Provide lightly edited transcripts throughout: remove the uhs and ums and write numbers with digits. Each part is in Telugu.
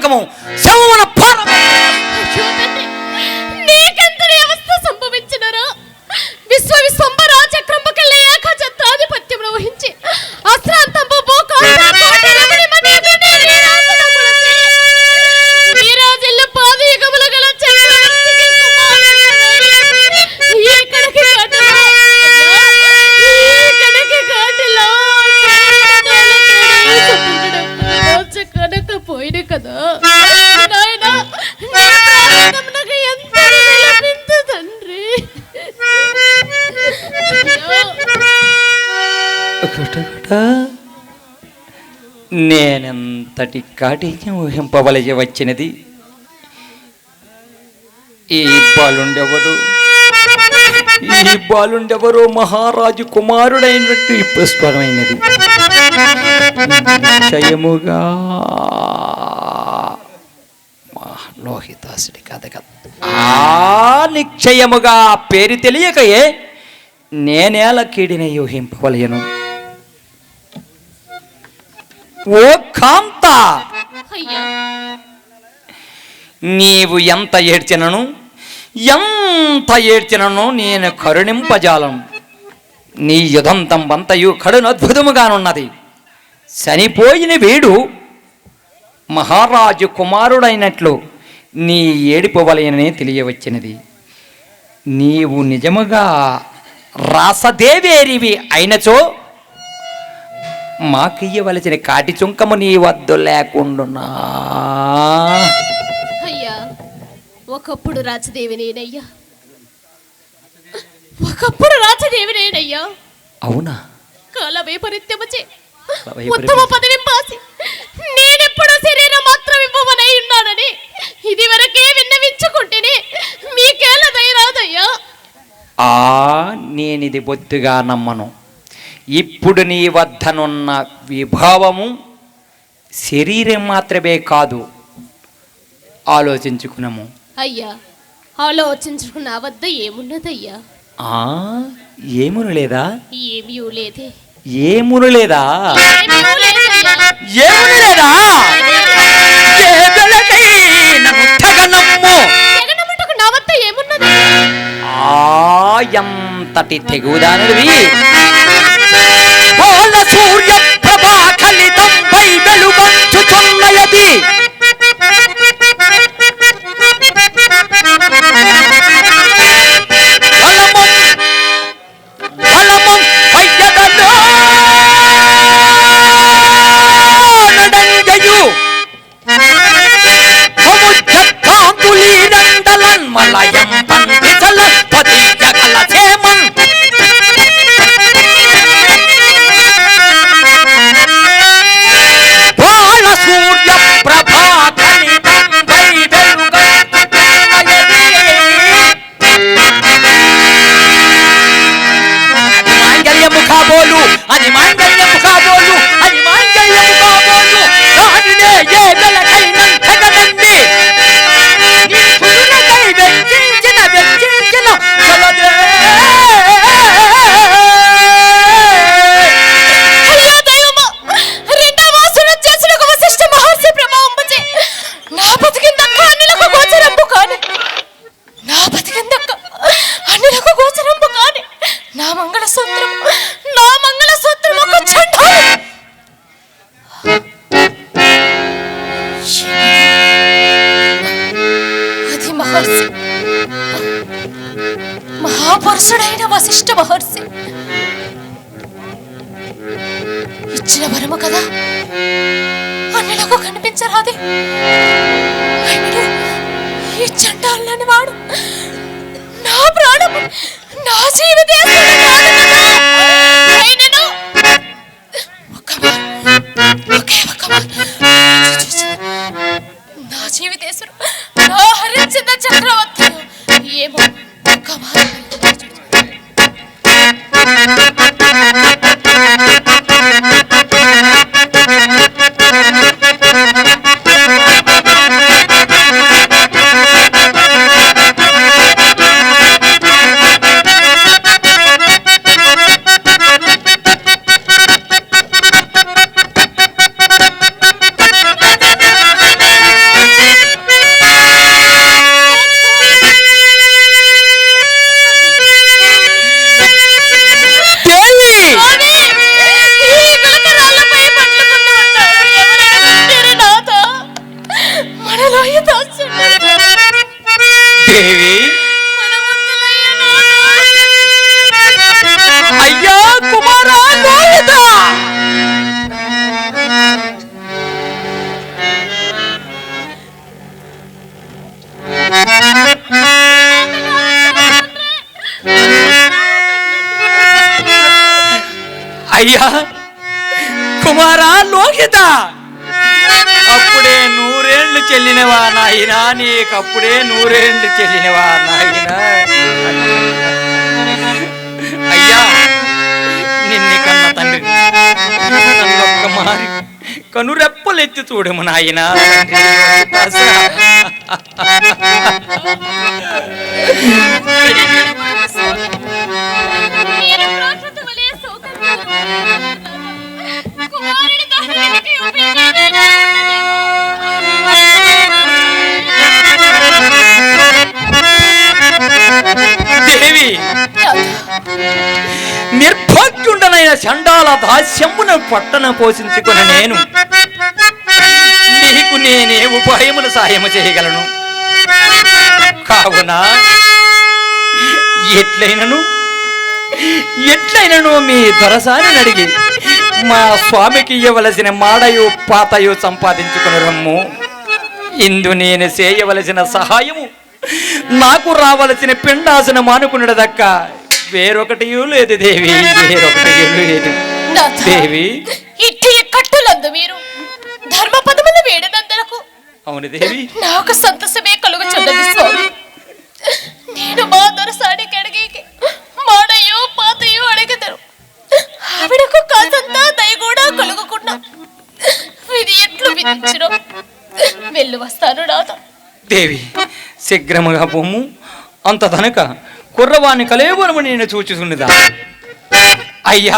మార్గము శవమున పారము. నీకెంతటి అవస్థ సంభవించినరా? విశ్వంబర చక్రంపకెళ్ళి ఏకఛత్రాధిపత్యమును వహించి అశ్రాంతంబు వీరాజిల్లు పాదయుగముల గల చక్రవర్తికి కనుక పోయిన కదా నాయనా, ఎంత తండ్రి. నేనెంతటి కాఠిన్యం ఊహింపవలసి వచ్చినది. ఈ బాలుండెవరో మహారాజు కుమారుడైనట్టు ఇప్పుడు స్పష్టమైనది. నిశ్చయముగా లోహితాసుడి కథ కదా. నిశ్చయముగా పేరు తెలియకయే నేనేలా కీడిన యూహింపవలయను. ఓ కాంత, నీవు ఎంత ఏడ్చినను నేను కరుణింపజాలను. నీ యుధంతం వంతయు కడును అద్భుతముగానున్నది. చనిపోయిన వీడు మహారాజు కుమారుడైనట్లు నీ ఏడిపోవలయననే తెలియవచ్చినది. నీవు నిజముగా రాసదేవేరివి అయినచో మాకియ్యవలసిన కాటి చుంకము నీ వద్దు లేకుండా. అయ్యా, ఒకప్పుడు రాజదేవినేనయ్యా. అవునా? కాల వైపరీత్యమచే ఉత్తమ పదవి పాసి నేనెప్పుడు శరీరం మాత్రం ఇవ్వమనై ఉన్నానని ఇది వరకే విన్నవించుకుంటేనే మీకేలా దయరాదయ్యా. నేనిది బొత్తుగా నమ్మను. ఇప్పుడు నీ వద్దనున్న విభావము శరీరం మాత్రమే కాదు, ఆలోచించుకున్నాము. అయ్యా, ఆలోచించుకున్న వద్ద ఏమున్నదయ్యా? ఏమును లేదా? ఏమీ లేదే. ఏమును లేదా? ఏమును లేదా? ఎంతటి తెగుదానివి! సూర్య ప్రభా కలితంపై వెలుగొంచుచున్నయది. మలయం పండితల పతి జగల చేమన్ బాల సూర్య ప్రభా కలితంపై వెలుగొంచుచున్నయది. మాంగళ్యము కాబోలు అది మాంగళ్యము కాబోలు అది మాంగళ్యము కాబోలు దానినే ఏ వెలకైనంతగనండి మహాపురుషుడైన వశిష్ఠ మహర్షి ఇచ్చిన వరము కదా, అన్నలకు కనిపించరాదే. ఈ చండాలని వాడు నా ప్రాణము నా జీవితేశ్వరుడు నా జీవితేశ్వరు నా హరించిన చక్రవర్తి ఏమో ఒక్క దేవి అయ్యా కుమారా లోహిత అయ్యా కుమారా లోహిత అప్పుడే 100 ఏళ్ళు చెల్లినవా నాయనా, నీకప్పుడే 100 ఏళ్ళు చెల్లినవా నాయనా. అయ్యా నిన్ను కన్న తండ్రి ఒక్క మారి కనురెప్పలెత్తి చూడము నాయనా. దేవి నిర్భాగ్యుండనైన చండాల దాస్యమున పట్టణ పోషించుకున్న నేను నీకు నేనే ఉపాయములు సాయము చేయగలను. కావున ఎట్లయినను మీ దొరసాని అడిగి మా స్వామికి ఇవ్వవలసిన మాడయు పాతయు సంపాదించుకుని రమ్ము. ఇందు నేను చేయవలసిన సహాయము నాకు రావలసిన పిండాసన మానుకున్నది దక్క వేరొకటి లేదు దేవి, వేరొకటి లేదు దేవి. ఇట్టి కట్టులందు మీరు ధర్మపదములు వేడనందులకు అవును దేవి నాకు సంతోషమే కలుగుచున్నది స్వామి. నేను మా దొరసానికి అడిగి మాడయో పాతయో అడిగదరు, ఆవిడకు కాసంతా దయ కూడా కలుగుకున్నా ఇది ఎట్లు విధించడం. వెళ్ళి వస్తాను నాథ. దేవి శీఘ్రముగా పొమ్ము. అంత తనక కుర్రవాణి కలేవరము నేను చూచుచున్నదా. అయ్యా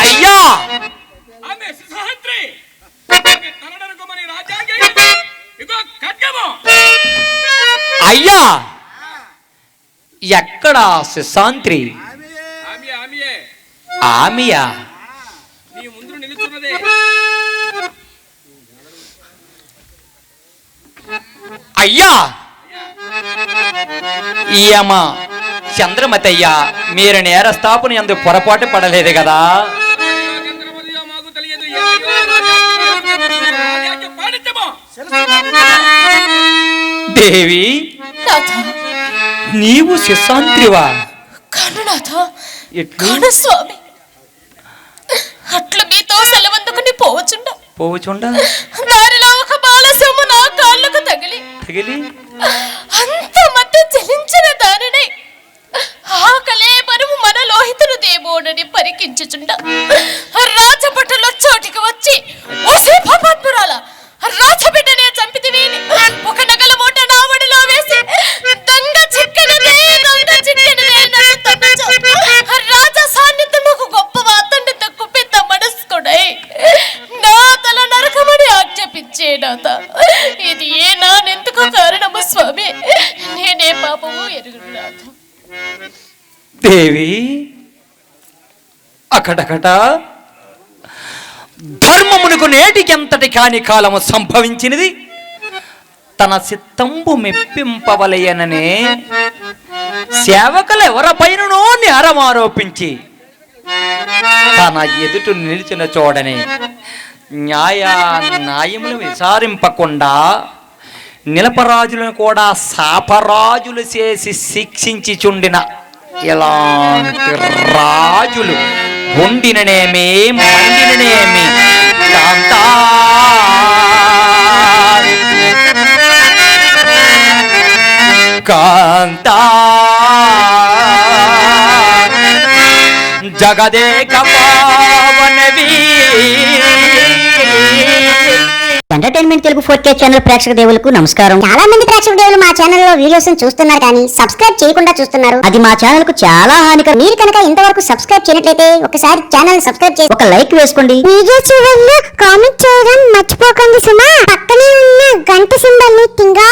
అయ్యా అయ్యా ఎక్కడా సుశాంత్రి? ఆమియా అయ్యా ఈయమ్మ చంద్రమతయ్యా మీరు నేరస్థాపన యందు పొరపాటు పడలేదు కదా. దేవి నీవు సుశాంత్రివా? కాను స్వామి, అట్లు మీతో సెలవందుకుని పోవచుండా దారిలో ఒక బాలసొమ్ము నా కాళ్ళకు తగిలి అంత మధ్య చెలించిన దానిని ఆకలే మనము మన లోహితులు దేవోడని పరికించుచుండ రాజభటుల చోటికి వచ్చి ఓసే పాపాత్మురాల రాజబిడ్డనే చంపితివి ఒక నగల మూట నా ఒడిలో వేసి దొంగ చిక్కనిదే రాజా సాన్నిధ్యముకు గొప్ప వాతండి తక్కువ పెద్ద మనస్కుడై నా తల నరకమని ఆజ్ఞాపించేనాథ. ఇది ఏ నానెందుకు కారణము స్వామి, నేనే పాపము ఎరుగుడు నాథ. దేవి అకటకట ధర్మమునకు నేటికెంతటి కాని కాలము సంభవించినది. తన చిత్తంబు మెప్పింపవలయననే సేవకులు ఎవరిపైననో నేరమారోపించి తన ఎదుట నిలిచిన చూడని న్యాయములు విచారింపకుండా నిలపరాజులను కూడా శాపరాజులు చేసి శిక్షించి చుండిన ఇలాంటి రాజులు ఉండిననేమి మండిననేమి కాంతా కాంతా జగదేక పావనవి. ఎంటర్టైన్మెంట్ తెలుగు 4K ఛానల్ ప్రేక్షక దేవులకు నమస్కారం. చాలా మంది ప్రేక్షక దేవులు మా ఛానల్లో వీడియోస్ చూస్తున్నారు కానీ సబ్స్క్రైబ్ చేయకుండా చూస్తున్నారు. అది మా ఛానల్ కు చాలా హానికరం. మీరు కనుక ఇంతవరకు సబ్స్క్రైబ్ చేయనట్లయితే ఒకసారి ఛానల్ సబ్స్క్రైబ్ చేసి ఒక లైక్ వేసుకోండి. వీడియో చివరిలో కామెంట్ చేయడం మర్చిపోకండి సుమా. పక్కనే ఉన్న గంట సింబల్ ని టింగా